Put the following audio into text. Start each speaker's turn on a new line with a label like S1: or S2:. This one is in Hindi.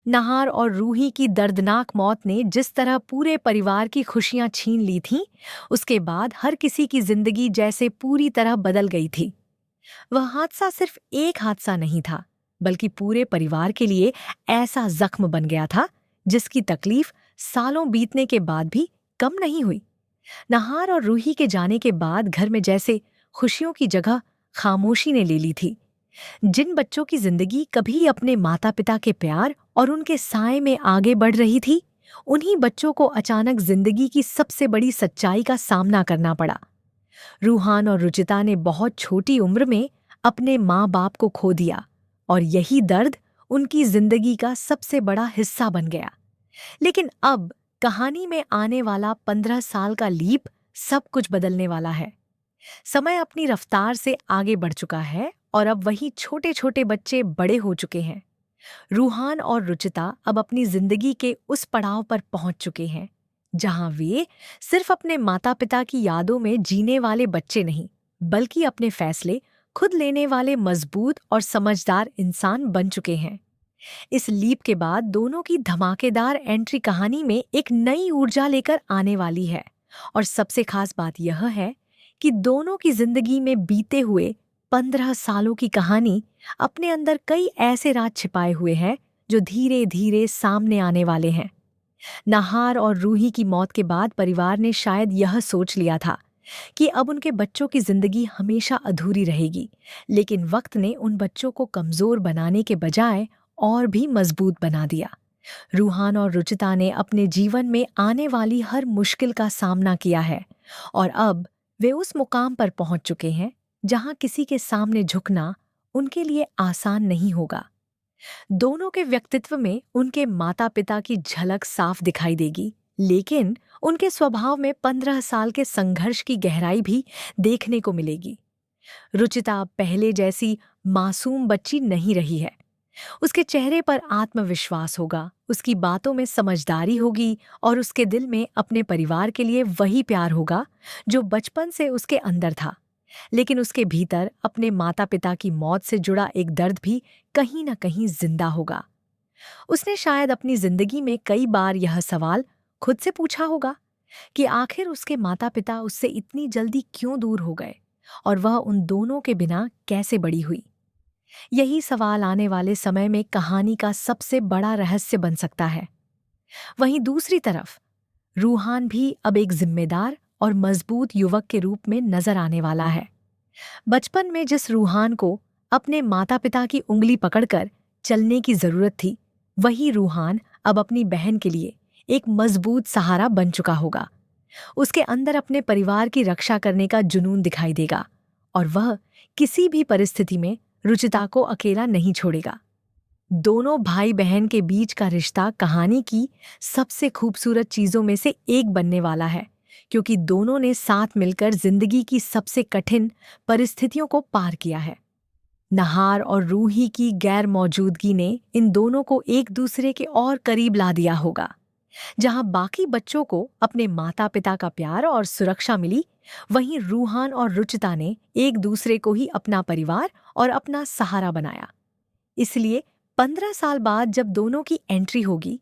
S1: नहार और रूही की दर्दनाक मौत ने जिस तरह पूरे परिवार की खुशियां छीन ली थीं, उसके बाद हर किसी की जिंदगी जैसे पूरी तरह बदल गई थी। वह हादसा सिर्फ एक हादसा नहीं था, बल्कि पूरे परिवार के लिए ऐसा जख्म बन गया था जिसकी तकलीफ सालों बीतने के बाद भी कम नहीं हुई। नहार और रूही के जाने के बाद घर में जैसे खुशियों की जगह खामोशी ने ले ली थी। जिन बच्चों की जिंदगी कभी अपने माता पिता के प्यार और उनके साए में आगे बढ़ रही थी, उन्हीं बच्चों को अचानक जिंदगी की सबसे बड़ी सच्चाई का सामना करना पड़ा। रूहान और रुचिता ने बहुत छोटी उम्र में अपने माँ बाप को खो दिया, और यही दर्द उनकी जिंदगी का सबसे बड़ा हिस्सा बन गया। लेकिन अब कहानी में आने वाला 15 साल का लीप सब कुछ बदलने वाला है। समय अपनी रफ्तार से आगे बढ़ चुका है और अब वही छोटे छोटे बच्चे बड़े हो चुके हैं। रूहान और रुचिता अब अपनी जिंदगी के उस पड़ाव पर पहुंच चुके हैं जहां वे सिर्फ अपने माता पिता की यादों में जीने वाले बच्चे नहीं, बल्कि अपने फैसले खुद लेने वाले मजबूत और समझदार इंसान बन चुके हैं। इस लीप के बाद दोनों की धमाकेदार एंट्री कहानी में एक नई ऊर्जा लेकर आने वाली है। और सबसे खास बात यह है कि दोनों की जिंदगी में बीते हुए 15 सालों की कहानी अपने अंदर कई ऐसे राज छिपाए हुए हैं जो धीरे धीरे सामने आने वाले हैं। नहार और रूही की मौत के बाद परिवार ने शायद यह सोच लिया था कि अब उनके बच्चों की जिंदगी हमेशा अधूरी रहेगी, लेकिन वक्त ने उन बच्चों को कमजोर बनाने के बजाय और भी मजबूत बना दिया। रूहान और रुचिता ने अपने जीवन में आने वाली हर मुश्किल का सामना किया है, और अब वे उस मुकाम पर पहुंच चुके हैं जहां किसी के सामने झुकना उनके लिए आसान नहीं होगा। दोनों के व्यक्तित्व में उनके माता पिता की झलक साफ दिखाई देगी, लेकिन उनके स्वभाव में 15 साल के संघर्ष की गहराई भी देखने को मिलेगी। रुचिता अब पहले जैसी मासूम बच्ची नहीं रही है। उसके चेहरे पर आत्मविश्वास होगा, उसकी बातों में समझदारी होगी, और उसके दिल में अपने परिवार के लिए वही प्यार होगा जो बचपन से उसके अंदर था। लेकिन उसके भीतर अपने माता पिता की मौत से जुड़ा एक दर्द भी कहीं न कहीं जिंदा होगा। उसने शायद अपनी जिंदगी में कई बार यह सवाल खुद से पूछा होगा कि आखिर उसके माता पिता उससे इतनी जल्दी क्यों दूर हो गए, और वह उन दोनों के बिना कैसे बड़ी हुई। यही सवाल आने वाले समय में कहानी का सबसे बड़ा रहस्य बन सकता है। वहीं दूसरी तरफ रूहान भी अब एक जिम्मेदार और मजबूत युवक के रूप में नजर आने वाला है। बचपन में जिस रूहान को अपने माता पिता की उंगली पकड़कर चलने की जरूरत थी, वही रूहान अब अपनी बहन के लिए एक मजबूत सहारा बन चुका होगा। उसके अंदर अपने परिवार की रक्षा करने का जुनून दिखाई देगा, और वह किसी भी परिस्थिति में रुचिता को अकेला नहीं छोड़ेगा। दोनों भाई बहन के बीच का रिश्ता कहानी की सबसे खूबसूरत चीजों में से एक बनने वाला है, क्योंकि दोनों ने साथ मिलकर जिंदगी की सबसे कठिन परिस्थितियों को पार किया है। नहार और रूही की गैर मौजूदगी ने इन दोनों को एक दूसरे के और करीब ला दिया होगा। जहां बाकी बच्चों को अपने माता पिता का प्यार और सुरक्षा मिली, वहीं रूहान और रुचिता ने एक दूसरे को ही अपना परिवार और अपना सहारा बनाया। इसलिए 15 साल बाद जब दोनों की एंट्री होगी,